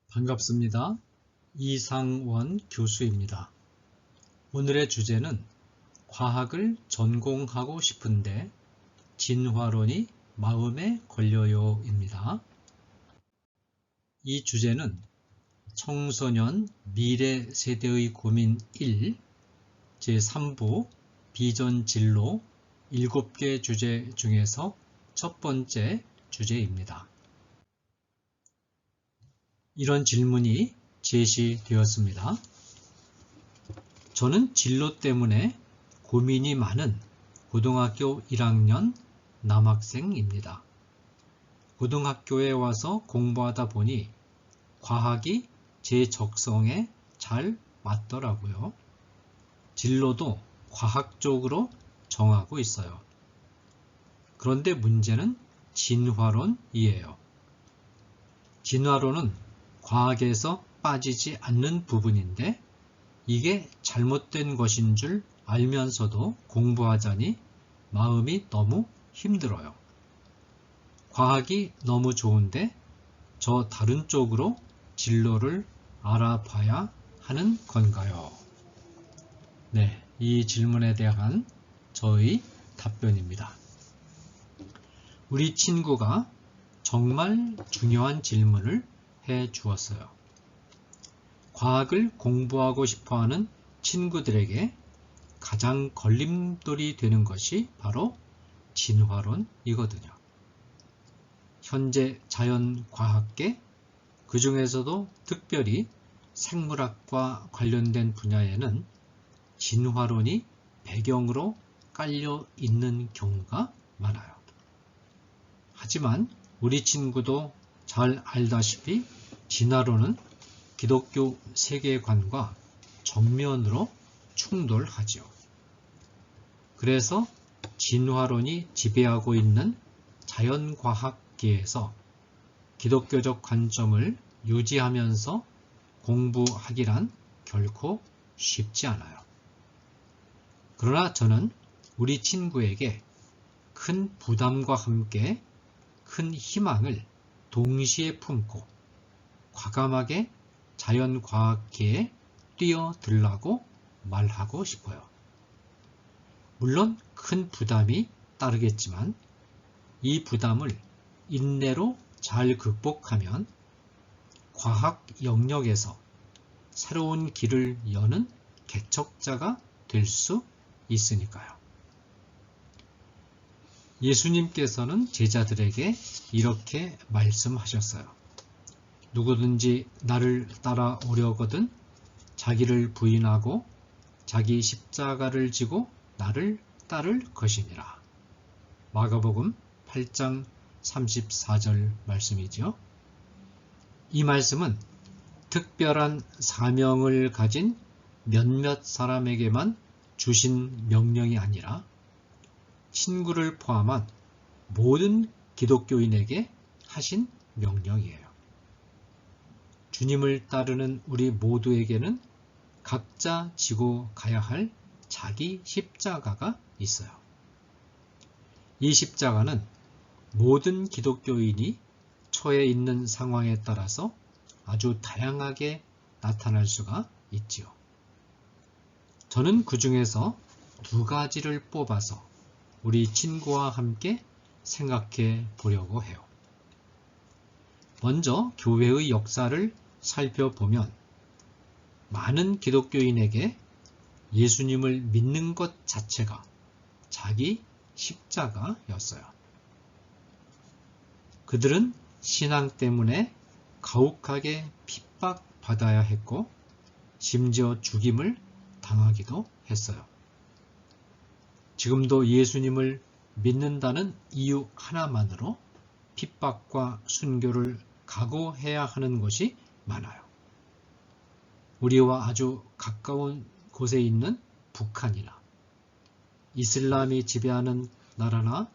반갑습니다. 이상원 교수입니다. 오늘의 주제는 과학을 전공하고 싶은데 진화론이 마음에 걸려요입니다. 이 주제는 청소년 미래 세대의 고민 1 제3부 비전 진로 7개 주제 중에서 첫 번째 주제입니다. 이런 질문이 제시되었습니다. 저는 진로 때문에 고민이 많은 고등학교 1학년 남학생입니다. 고등학교에 와서 공부하다 보니 과학이 제 적성에 잘 맞더라고요. 진로도 과학 쪽으로 정하고 있어요. 그런데 문제는 진화론이에요. 진화론은 과학에서 빠지지 않는 부분인데 이게 잘못된 것인 줄 알면서도 공부하자니 마음이 너무 힘들어요. 과학이 너무 좋은데 저 다른 쪽으로 진로를 알아봐야 하는 건가요? 네, 이 질문에 대한 저의 답변입니다. 우리 친구가 정말 중요한 질문을 해 주었어요. 과학을 공부하고 싶어하는 친구들에게 가장 걸림돌이 되는 것이 바로 진화론이거든요. 현재 자연과학계, 그 중에서도 특별히 생물학과 관련된 분야에는 진화론이 배경으로 깔려 있는 경우가 많아요. 하지만 우리 친구도 잘 알다시피 진화론은 기독교 세계관과 정면으로 충돌하죠. 그래서 진화론이 지배하고 있는 자연과학계에서 기독교적 관점을 유지하면서 공부하기란 결코 쉽지 않아요. 그러나 저는 우리 친구에게 큰 부담과 함께 큰 희망을 동시에 품고 과감하게 자연과학계에 뛰어들라고 말하고 싶어요. 물론 큰 부담이 따르겠지만 이 부담을 인내로 잘 극복하면 과학 영역에서 새로운 길을 여는 개척자가 될 수 있으니까요. 예수님께서는 제자들에게 이렇게 말씀하셨어요. 누구든지 나를 따라오려거든 자기를 부인하고 자기 십자가를 지고 나를 따를 것이니라. 마가복음 8장 34절 말씀이지요. 이 말씀은 특별한 사명을 가진 몇몇 사람에게만 주신 명령이 아니라 친구를 포함한 모든 기독교인에게 하신 명령이에요. 주님을 따르는 우리 모두에게는 각자 지고 가야 할 자기 십자가가 있어요. 이 십자가는 모든 기독교인이 처해 있는 상황에 따라서 아주 다양하게 나타날 수가 있지요. 저는 그 중에서 2가지를 뽑아서 우리 친구와 함께 생각해 보려고 해요. 먼저 교회의 역사를 살펴보면 많은 기독교인에게 예수님을 믿는 것 자체가 자기 십자가였어요. 그들은 신앙 때문에 가혹하게 핍박받아야 했고 심지어 죽임을 당하기도 했어요. 지금도 예수님을 믿는다는 이유 하나만으로 핍박과 순교를 각오해야 하는 곳이 많아요. 우리와 아주 가까운 곳에 있는 북한이나 이슬람이 지배하는 나라나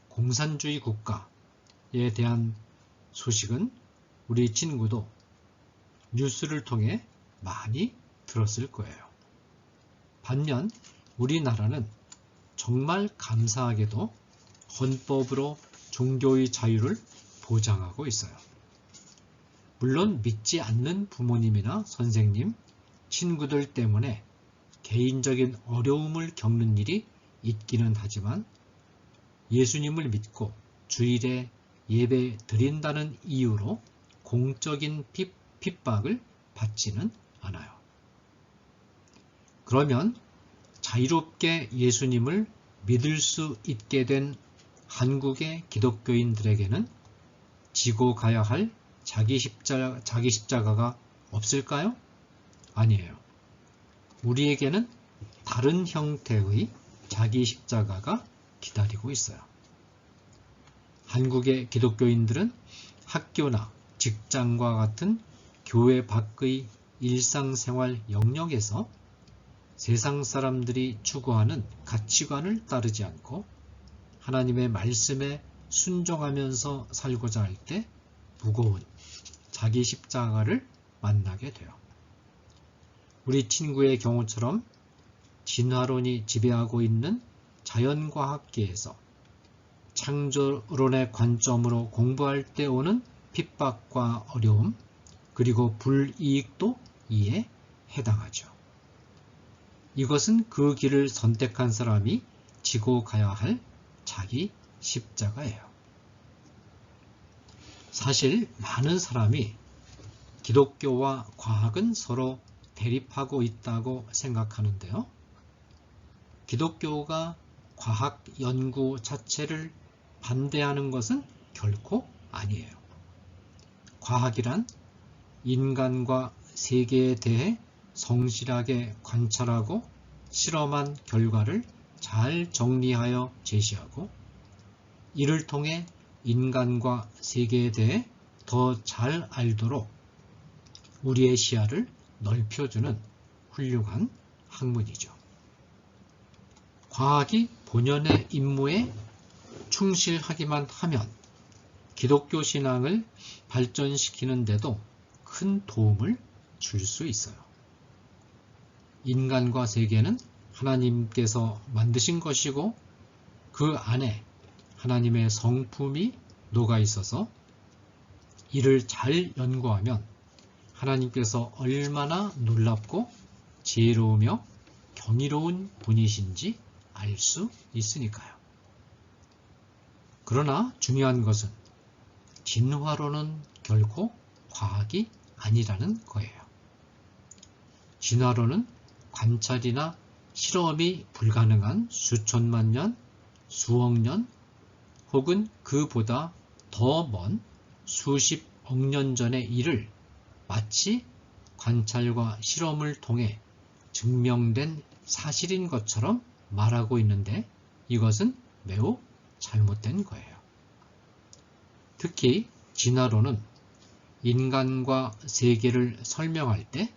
공산주의 국가에 대한 소식은 우리 친구도 뉴스를 통해 많이 들었을 거예요. 반면 우리나라는 정말 감사하게도 헌법으로 종교의 자유를 보장하고 있어요. 물론 믿지 않는 부모님이나 선생님, 친구들 때문에 개인적인 어려움을 겪는 일이 있기는 하지만 예수님을 믿고 주일에 예배 드린다는 이유로 공적인 핍박을 받지는 않아요. 그러면 자유롭게 예수님을 믿을 수 있게 된 한국의 기독교인들에게는 지고 가야 할 자기 십자가가 없을까요? 아니에요. 우리에게는 다른 형태의 자기 십자가가 기다리고 있어요. 한국의 기독교인들은 학교나 직장과 같은 교회 밖의 일상생활 영역에서 세상 사람들이 추구하는 가치관을 따르지 않고 하나님의 말씀에 순종하면서 살고자 할 때 무거운 자기 십자가를 만나게 돼요. 우리 친구의 경우처럼 진화론이 지배하고 있는 자연과학계에서 창조론의 관점으로 공부할 때 오는 핍박과 어려움, 그리고 불이익도 이에 해당하죠. 이것은 그 길을 선택한 사람이 지고 가야 할 자기 십자가예요. 사실 많은 사람이 기독교와 과학은 서로 대립하고 있다고 생각하는데요. 기독교가 과학 연구 자체를 반대하는 것은 결코 아니에요. 과학이란 인간과 세계에 대해 성실하게 관찰하고 실험한 결과를 잘 정리하여 제시하고 이를 통해 인간과 세계에 대해 더 잘 알도록 우리의 시야를 넓혀주는 훌륭한 학문이죠. 과학이 본연의 임무에 충실하기만 하면 기독교 신앙을 발전시키는 데도 큰 도움을 줄 수 있어요. 인간과 세계는 하나님께서 만드신 것이고 그 안에 하나님의 성품이 녹아 있어서 이를 잘 연구하면 하나님께서 얼마나 놀랍고 지혜로우며 경이로운 분이신지 알 수 있으니까요. 그러나 중요한 것은 진화론은 결코 과학이 아니라는 거예요. 진화론은 관찰이나 실험이 불가능한 수천만 년, 수억 년 혹은 그보다 더 먼 수십억 년 전의 일을 마치 관찰과 실험을 통해 증명된 사실인 것처럼 말하고 있는데 이것은 매우 잘못된 거예요. 특히 진화론은 인간과 세계를 설명할 때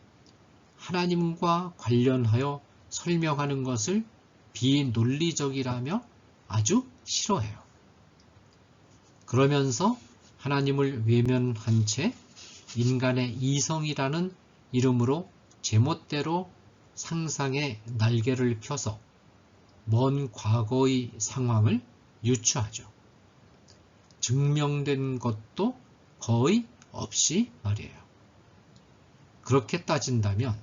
하나님과 관련하여 설명하는 것을 비논리적이라며 아주 싫어해요. 그러면서 하나님을 외면한 채 인간의 이성이라는 이름으로 제멋대로 상상의 날개를 펴서 먼 과거의 상황을 유추하죠. 증명된 것도 거의 없이 말이에요. 그렇게 따진다면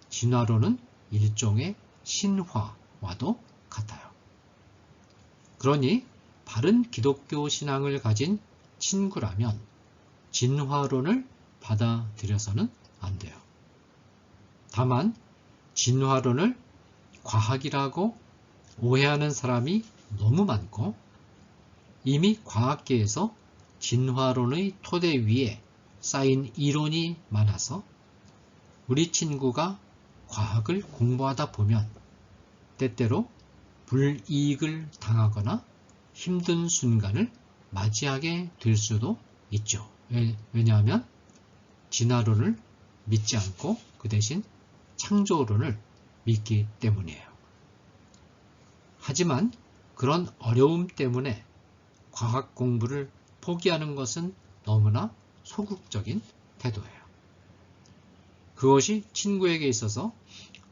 진화론은 일종의 신화와도 같아요. 그러니 바른 기독교 신앙을 가진 친구라면 진화론을 받아들여서는 안 돼요. 다만 진화론을 과학이라고 오해하는 사람이 너무 많고 이미 과학계에서 진화론의 토대 위에 쌓인 이론이 많아서 우리 친구가 과학을 공부하다 보면 때때로 불이익을 당하거나 힘든 순간을 맞이하게 될 수도 있죠. 왜냐하면 진화론을 믿지 않고 그 대신 창조론을 믿기 때문이에요. 하지만 그런 어려움 때문에 과학 공부를 포기하는 것은 너무나 소극적인 태도예요. 그것이 친구에게 있어서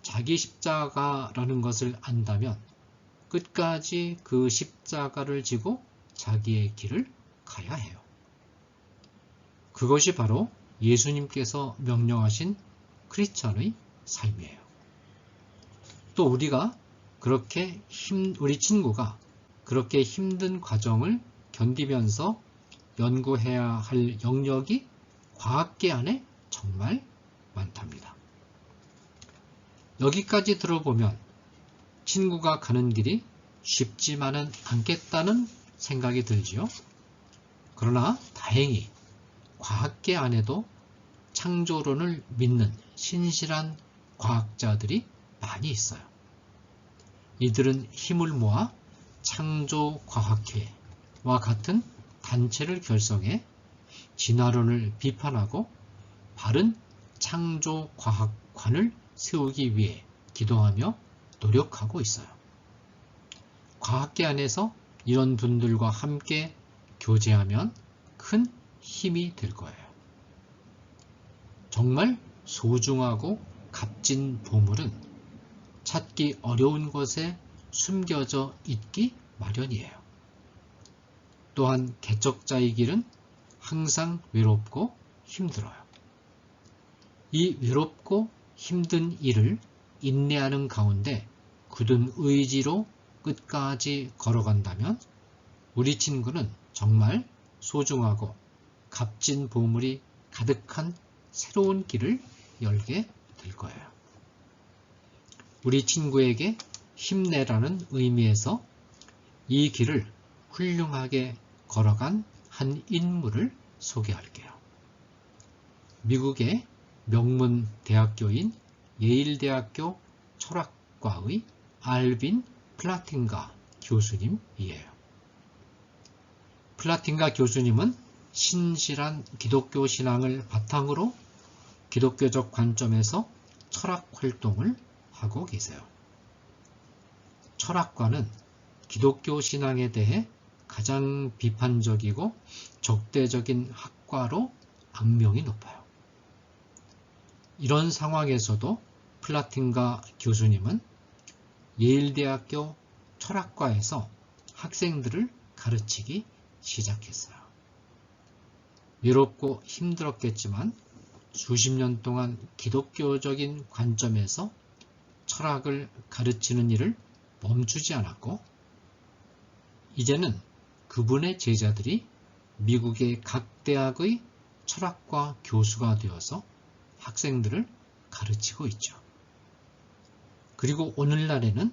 자기 십자가라는 것을 안다면 끝까지 그 십자가를 지고 자기의 길을 가야 해요. 그것이 바로 예수님께서 명령하신 크리스천의 삶이에요. 또 우리 친구가 그렇게 힘든 과정을 견디면서 연구해야 할 영역이 과학계 안에 정말 많답니다. 여기까지 들어보면 친구가 가는 길이 쉽지만은 않겠다는 생각이 들지요. 그러나 다행히 과학계 안에도 창조론을 믿는 신실한 과학자들이 많이 있어요. 이들은 힘을 모아 창조과학회와 같은 단체를 결성해 진화론을 비판하고 바른 창조과학관을 세우기 위해 기도하며 노력하고 있어요. 과학계 안에서 이런 분들과 함께 교제하면 큰 힘이 될 거예요. 정말 소중하고 값진 보물은 찾기 어려운 곳에 숨겨져 있기 마련이에요. 또한 개척자의 길은 항상 외롭고 힘들어요. 이 외롭고 힘든 일을 인내하는 가운데 굳은 의지로 끝까지 걸어간다면 우리 친구는 정말 소중하고 값진 보물이 가득한 새로운 길을 열게 될 거예요. 우리 친구에게 힘내라는 의미에서 이 길을 훌륭하게 걸어간 한 인물을 소개할게요. 미국의 명문 대학교인 예일대학교 철학과의 알빈 플라틴가 교수님이에요. 플라틴가 교수님은 신실한 기독교 신앙을 바탕으로 기독교적 관점에서 철학 활동을 하고 계세요. 철학과는 기독교 신앙에 대해 가장 비판적이고 적대적인 학과로 악명이 높아요. 이런 상황에서도 플라틴가 교수님은 예일대학교 철학과에서 학생들을 가르치기 시작했어요. 외롭고 힘들었겠지만 수십 년 동안 기독교적인 관점에서 철학을 가르치는 일을 멈추지 않았고, 이제는 그분의 제자들이 미국의 각 대학의 철학과 교수가 되어서 학생들을 가르치고 있죠. 그리고 오늘날에는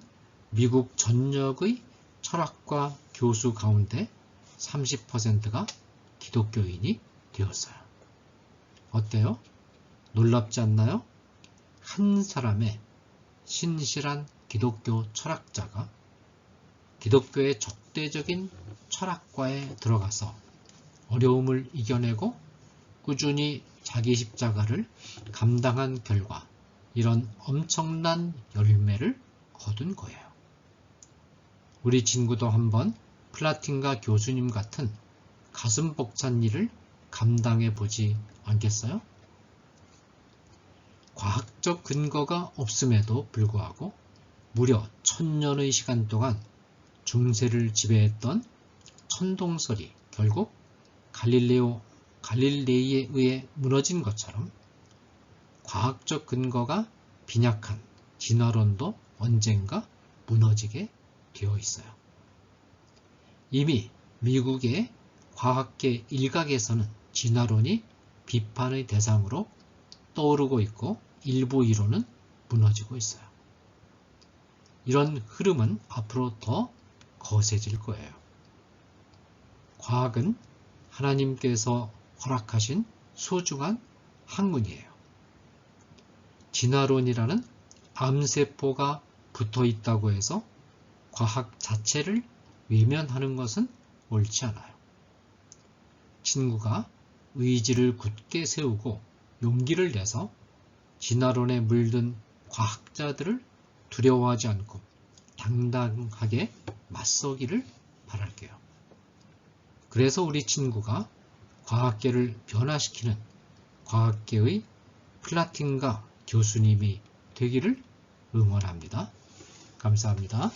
미국 전역의 철학과 교수 가운데 30%가 기독교인이 되었어요. 어때요? 놀랍지 않나요? 한 사람의 신실한 기독교 철학자가 기독교의 적대적인 철학과에 들어가서 어려움을 이겨내고 꾸준히 자기 십자가를 감당한 결과 이런 엄청난 열매를 거둔 거예요. 우리 친구도 한번 플라틴가 교수님 같은 가슴 벅찬 일을 감당해 보지 않겠어요? 과학적 근거가 없음에도 불구하고 무려 1000년의 시간 동안 중세를 지배했던 천동설이 결국 갈릴레이에 의해 무너진 것처럼 과학적 근거가 빈약한 진화론도 언젠가 무너지게 되어 있어요. 이미 미국의 과학계 일각에서는 진화론이 비판의 대상으로 떠오르고 있고 일부 이론은 무너지고 있어요. 이런 흐름은 앞으로 더 거세질 거예요. 과학은 하나님께서 허락하신 소중한 학문이에요. 진화론이라는 암세포가 붙어 있다고 해서 과학 자체를 외면하는 것은 옳지 않아요. 친구가 의지를 굳게 세우고 용기를 내서 진화론에 물든 과학자들을 두려워하지 않고 당당하게 맞서기를 바랄게요. 그래서 우리 친구가 과학계를 변화시키는 과학계의 플라틴가 교수님이 되기를 응원합니다. 감사합니다.